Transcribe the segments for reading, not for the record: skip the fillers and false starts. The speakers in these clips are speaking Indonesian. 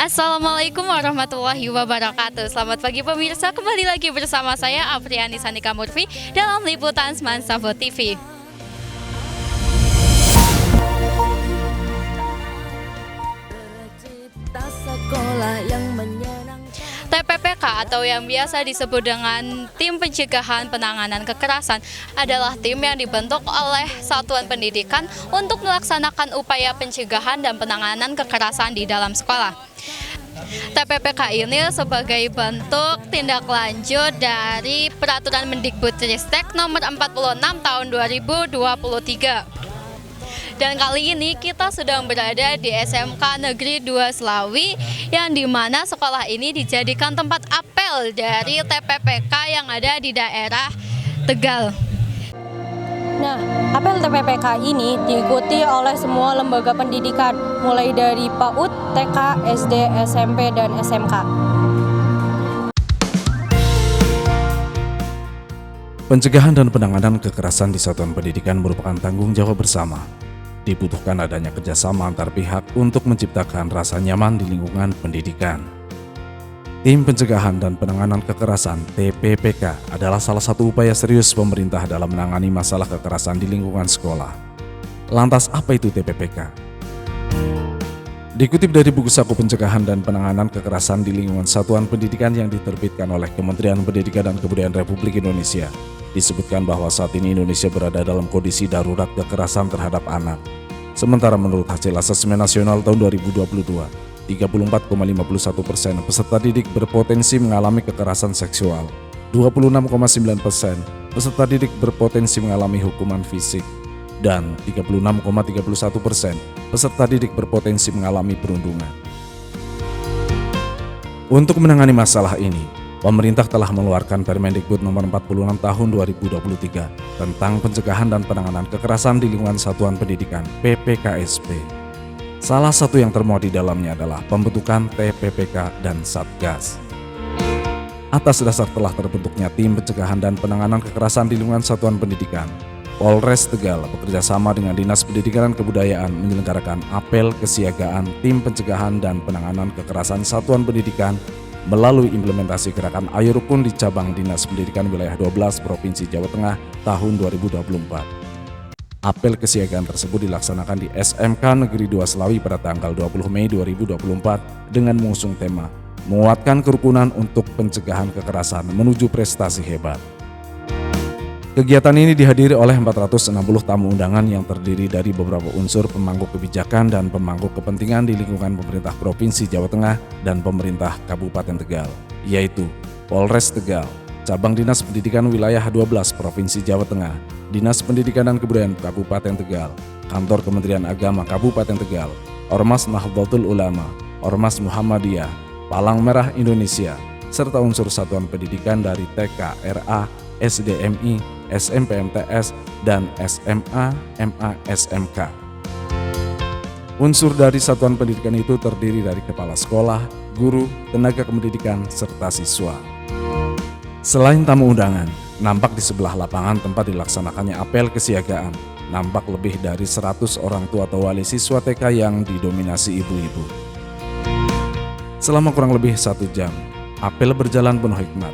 Assalamualaikum warahmatullahi wabarakatuh. Selamat pagi pemirsa, kembali lagi bersama saya Apriani Sanika Murfi dalam liputan Smansafo TV. TPPK atau yang biasa disebut dengan Tim Pencegahan Penanganan Kekerasan adalah tim yang dibentuk oleh satuan pendidikan untuk melaksanakan upaya pencegahan dan penanganan kekerasan di dalam sekolah. TPPK ini sebagai bentuk tindak lanjut dari Peraturan Mendikbudristek nomor 46 tahun 2023. Dan kali ini kita sedang berada di SMK Negeri 2 Slawi yang dimana sekolah ini dijadikan tempat apel dari TPPK yang ada di daerah Tegal. Nah, apel TPPK ini diikuti oleh semua lembaga pendidikan, mulai dari PAUD, TK, SD, SMP, dan SMK. Pencegahan dan penanganan kekerasan di satuan pendidikan merupakan tanggung jawab bersama. Dibutuhkan adanya kerjasama antar pihak untuk menciptakan rasa nyaman di lingkungan pendidikan. Tim Pencegahan dan Penanganan Kekerasan (TPPK) adalah salah satu upaya serius pemerintah dalam menangani masalah kekerasan di lingkungan sekolah. Lantas apa itu TPPK? Dikutip dari buku saku Pencegahan dan Penanganan Kekerasan di Lingkungan Satuan Pendidikan yang diterbitkan oleh Kementerian Pendidikan dan Kebudayaan Republik Indonesia, disebutkan bahwa saat ini Indonesia berada dalam kondisi darurat kekerasan terhadap anak. Sementara menurut hasil asesmen nasional tahun 2022, 34,51% peserta didik berpotensi mengalami kekerasan seksual, 26,9% peserta didik berpotensi mengalami hukuman fisik, dan 36,31% peserta didik berpotensi mengalami perundungan. Untuk menangani masalah ini, pemerintah telah mengeluarkan Permendikbud nomor 46 tahun 2023 tentang pencegahan dan penanganan kekerasan di lingkungan satuan pendidikan (PPKSP). Salah satu yang termuat di dalamnya adalah pembentukan TPPK dan Satgas. Atas dasar telah terbentuknya Tim Pencegahan dan Penanganan Kekerasan di lingkungan satuan pendidikan, Polres Tegal bekerjasama dengan Dinas Pendidikan dan Kebudayaan menyelenggarakan apel kesiagaan Tim Pencegahan dan Penanganan Kekerasan Satuan Pendidikan melalui implementasi gerakan Ayo Rukun di cabang Dinas Pendidikan Wilayah 12 Provinsi Jawa Tengah tahun 2024. Apel kesiagaan tersebut dilaksanakan di SMK Negeri 2 Slawi pada tanggal 20 Mei 2024 dengan mengusung tema Menguatkan Kerukunan untuk Pencegahan Kekerasan Menuju Prestasi Hebat. Kegiatan ini dihadiri oleh 460 tamu undangan yang terdiri dari beberapa unsur pemangku kebijakan dan pemangku kepentingan di lingkungan pemerintah Provinsi Jawa Tengah dan pemerintah Kabupaten Tegal, yaitu Polres Tegal, Cabang Dinas Pendidikan Wilayah 12 Provinsi Jawa Tengah, Dinas Pendidikan dan Kebudayaan Kabupaten Tegal, Kantor Kementerian Agama Kabupaten Tegal, Ormas Nahdlatul Ulama, Ormas Muhammadiyah, Palang Merah Indonesia, serta unsur satuan pendidikan dari TK, RA, SDMI, SMP MTS, dan SMA MA SMK. Unsur dari satuan pendidikan itu terdiri dari kepala sekolah, guru, tenaga kependidikan, serta siswa. Selain tamu undangan, nampak di sebelah lapangan tempat dilaksanakannya apel kesiagaan, nampak lebih dari 100 orang tua atau wali siswa TK yang didominasi ibu-ibu. Selama kurang lebih 1 jam, apel berjalan penuh hikmat.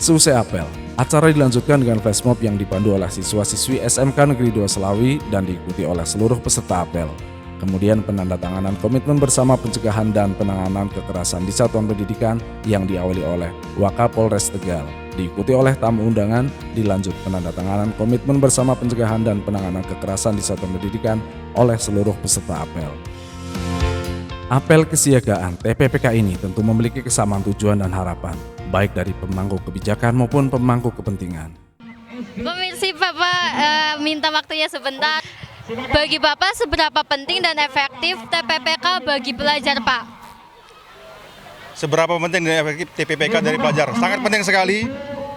Seusai apel, acara dilanjutkan dengan flash mob yang dipandu oleh siswa-siswi SMK Negeri 2 Slawi dan diikuti oleh seluruh peserta apel. Kemudian penandatanganan komitmen bersama pencegahan dan penanganan kekerasan di satuan pendidikan yang diawali oleh Wakapolres Tegal. Diikuti oleh tamu undangan, dilanjut penandatanganan komitmen bersama pencegahan dan penanganan kekerasan di satuan pendidikan oleh seluruh peserta apel. Apel kesiagaan TPPK ini tentu memiliki kesamaan tujuan dan harapan, baik dari pemangku kebijakan maupun pemangku kepentingan. Pemirsa, Bapak minta waktunya sebentar. Bagi Bapak, seberapa penting dan efektif TPPK bagi pelajar, Pak? Seberapa penting dan efektif TPPK dari pelajar? Sangat penting sekali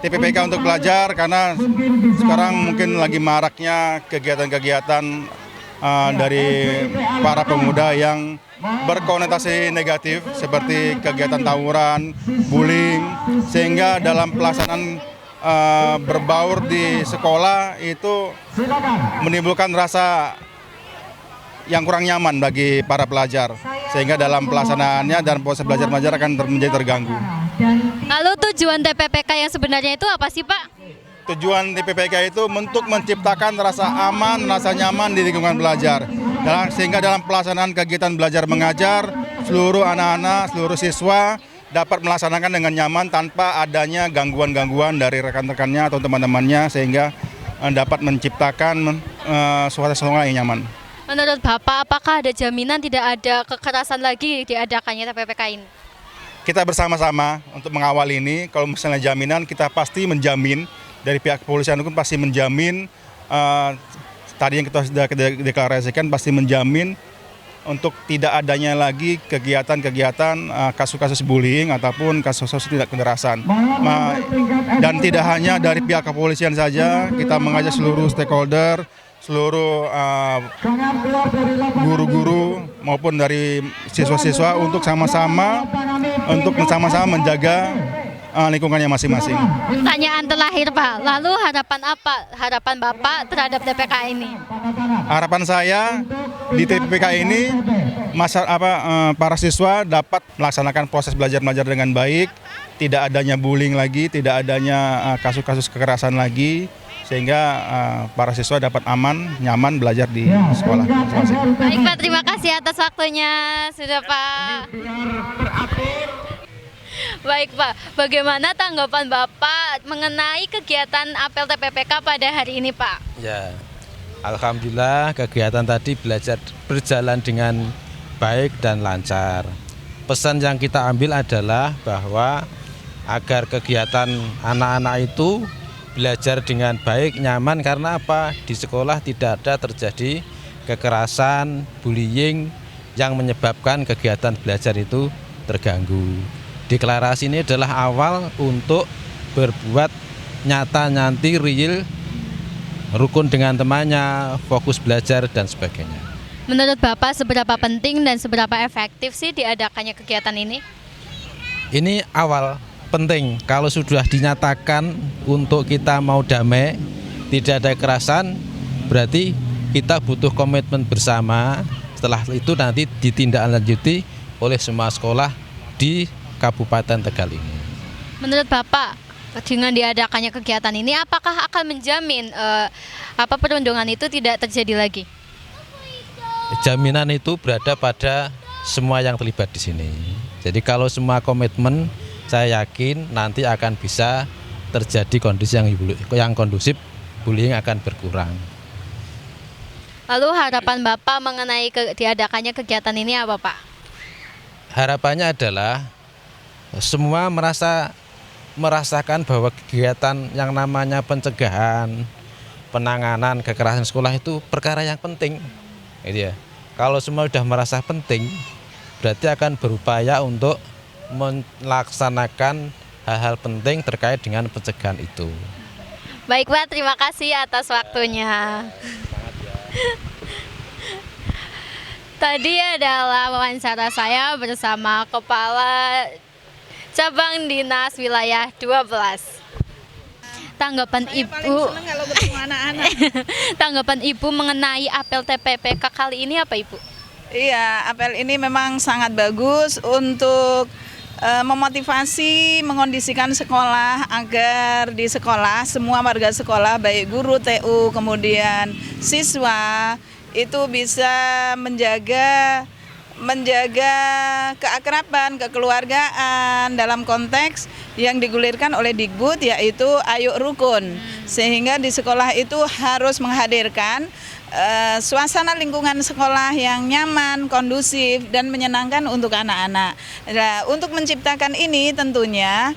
TPPK untuk pelajar karena sekarang mungkin lagi maraknya kegiatan-kegiatan dari para pemuda yang berkonotasi negatif seperti kegiatan tawuran, bullying, sehingga dalam pelaksanaan berbaur di sekolah itu menimbulkan rasa yang kurang nyaman bagi para pelajar. sehingga dalam pelaksanaannya dan proses belajar mengajar akan menjadi terganggu. Lalu tujuan TPPK yang sebenarnya itu apa sih Pak? Tujuan TPPK itu untuk menciptakan rasa aman, rasa nyaman di lingkungan belajar. Sehingga dalam pelaksanaan kegiatan belajar mengajar, seluruh anak-anak, seluruh siswa dapat melaksanakan dengan nyaman tanpa adanya gangguan-gangguan dari rekan-rekannya atau teman-temannya, sehingga dapat menciptakan suasana yang nyaman. Menurut Bapak, apakah ada jaminan tidak ada kekerasan lagi diadakannya TPPK ini? Kita bersama-sama untuk mengawal ini. Kalau misalnya jaminan, kita pasti menjamin, dari pihak kepolisian hukum pasti menjamin, tadi yang kita sudah deklarasikan, pasti menjamin untuk tidak adanya lagi kegiatan-kegiatan kasus-kasus bullying ataupun kasus-kasus tidak kekerasan. Dan tidak hanya dari pihak kepolisian saja, kita mengajak seluruh stakeholder, seluruh guru-guru maupun dari siswa-siswa untuk sama-sama menjaga lingkungannya masing-masing. Pertanyaan terakhir Pak, lalu harapan apa? Harapan Bapak terhadap TPK ini? Harapan saya di TPPK ini para siswa dapat melaksanakan proses belajar mengajar dengan baik, tidak adanya bullying lagi, tidak adanya kasus-kasus kekerasan lagi, sehingga para siswa dapat aman, nyaman belajar di sekolah masing-masing. Baik Pak, terima kasih atas waktunya sudah Pak. Baik Pak, bagaimana tanggapan Bapak mengenai kegiatan apel TPPK pada hari ini Pak? Ya, alhamdulillah kegiatan tadi berjalan dengan baik dan lancar. Pesan yang kita ambil adalah bahwa agar kegiatan anak-anak itu belajar dengan baik, nyaman, karena apa? Di sekolah tidak ada terjadi kekerasan, bullying yang menyebabkan kegiatan belajar itu terganggu. Deklarasi ini adalah awal untuk berbuat nyata, nanti real, rukun dengan temannya, fokus belajar dan sebagainya. Menurut Bapak seberapa penting dan seberapa efektif sih diadakannya kegiatan ini? Ini awal penting, kalau sudah dinyatakan untuk kita mau damai, tidak ada kekerasan, berarti kita butuh komitmen bersama. Setelah itu nanti ditindaklanjuti oleh semua sekolah di Kabupaten Tegal ini. Menurut Bapak, dengan diadakannya kegiatan ini, apakah akan menjamin perundungan itu tidak terjadi lagi? Jaminan itu berada pada semua yang terlibat di sini. Jadi kalau semua komitmen, saya yakin nanti akan bisa terjadi kondisi yang kondusif, bullying akan berkurang. Lalu harapan Bapak mengenai diadakannya kegiatan ini apa Pak? Harapannya adalah semua merasakan bahwa kegiatan yang namanya pencegahan, penanganan kekerasan sekolah itu perkara yang penting. Gitu ya. Kalau semua sudah merasa penting, berarti akan berupaya untuk melaksanakan hal-hal penting terkait dengan pencegahan itu. Baik Pak, terima kasih atas waktunya. Tadi adalah wawancara saya bersama Kepala Cabang Dinas Wilayah 12. Tanggapan Ibu tanggapan Ibu mengenai apel TPPK kali ini apa Ibu? Iya, apel ini memang sangat bagus untuk memotivasi, mengondisikan sekolah agar di sekolah semua warga sekolah baik guru, TU, kemudian siswa itu bisa menjaga keakraban, kekeluargaan dalam konteks yang digulirkan oleh Dikbud, yaitu Ayo Rukun. Sehingga di sekolah itu harus menghadirkan suasana lingkungan sekolah yang nyaman, kondusif, dan menyenangkan untuk anak-anak. Nah, untuk menciptakan ini tentunya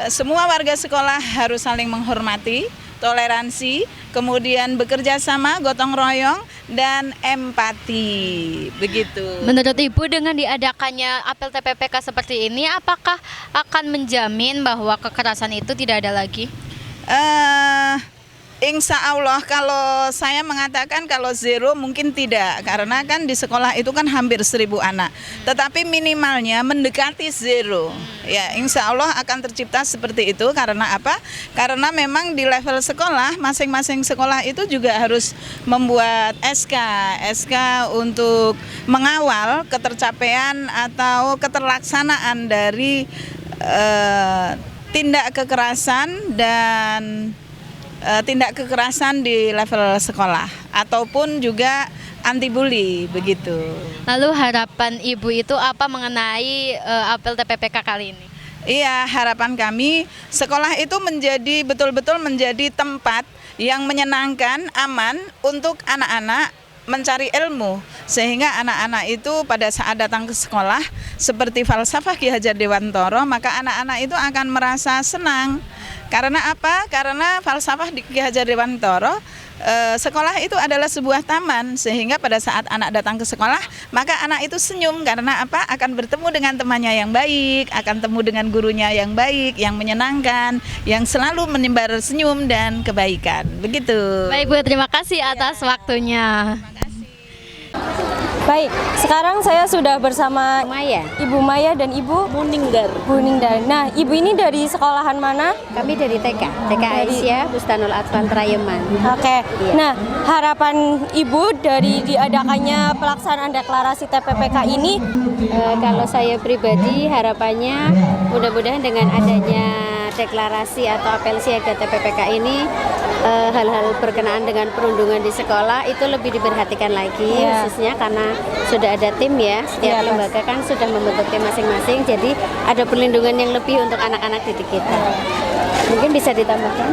semua warga sekolah harus saling menghormati, toleransi, kemudian bekerja sama, gotong royong, dan empati. Begitu. Menurut Ibu, dengan diadakannya apel TPPK seperti ini, apakah akan menjamin bahwa kekerasan itu tidak ada lagi? Insya Allah kalau saya mengatakan kalau zero mungkin tidak, karena kan di sekolah itu kan hampir 1.000 anak, tetapi minimalnya mendekati zero. Ya, insya Allah akan tercipta seperti itu. Karena apa? Karena memang di level sekolah, masing-masing sekolah itu juga harus membuat SK untuk mengawal ketercapaian atau keterlaksanaan dari tindak kekerasan dan tindak kekerasan di level sekolah ataupun juga anti bully begitu. Lalu harapan Ibu itu apa mengenai apel TPPK kali ini? Iya, harapan kami sekolah itu menjadi betul-betul menjadi tempat yang menyenangkan, aman untuk anak-anak mencari ilmu, sehingga anak-anak itu pada saat datang ke sekolah seperti falsafah Ki Hajar Dewantoro, maka anak-anak itu akan merasa senang. Karena apa? Karena falsafah di Ki Hajar Dewantoro, sekolah itu adalah sebuah taman, sehingga pada saat anak datang ke sekolah, maka anak itu senyum. Karena apa? Akan bertemu dengan temannya yang baik, akan temu dengan gurunya yang baik, yang menyenangkan, yang selalu menimbar senyum dan kebaikan. Begitu. Baik Bu, terima kasih atas waktunya. Baik, sekarang saya sudah bersama Maya, Ibu Maya dan Ibu Muninggar. Buningdar. Nah, Ibu ini dari sekolahan mana? Kami dari TK Aisyah Bustanul Atfal Trayeman. Oke. Iya. Nah, harapan Ibu dari diadakannya pelaksanaan deklarasi TPPK ini? Kalau saya pribadi harapannya mudah-mudahan dengan adanya deklarasi atau apel siaga TPPK ini hal-hal berkenaan dengan perundungan di sekolah itu lebih diperhatikan lagi, Iya. khususnya karena sudah ada tim ya, setiap Iya, lembaga kan sudah membentuk tim masing-masing, jadi ada perlindungan yang lebih untuk anak-anak didik kita. Mungkin bisa ditambahkan?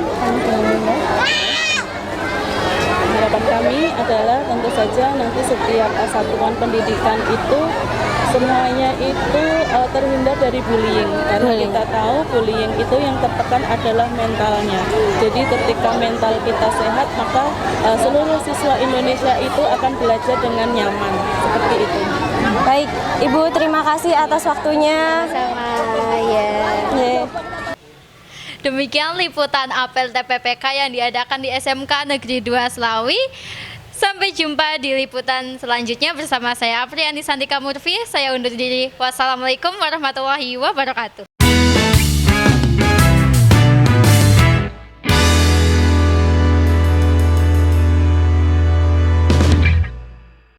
Harapan kami adalah tentu saja nanti setiap satuan pendidikan itu semuanya itu terhindar dari bullying, karena kita tahu bullying itu yang tertekan adalah mentalnya. Jadi ketika mental kita sehat, maka seluruh siswa Indonesia itu akan belajar dengan nyaman, seperti itu. Baik, Ibu terima kasih atas waktunya. Sama ya. Ye. Demikian liputan apel TPPK yang diadakan di SMK Negeri 2 Slawi. Sampai jumpa di liputan selanjutnya bersama saya Apriani Santika Murfi. Saya undur diri. Wassalamualaikum warahmatullahi wabarakatuh.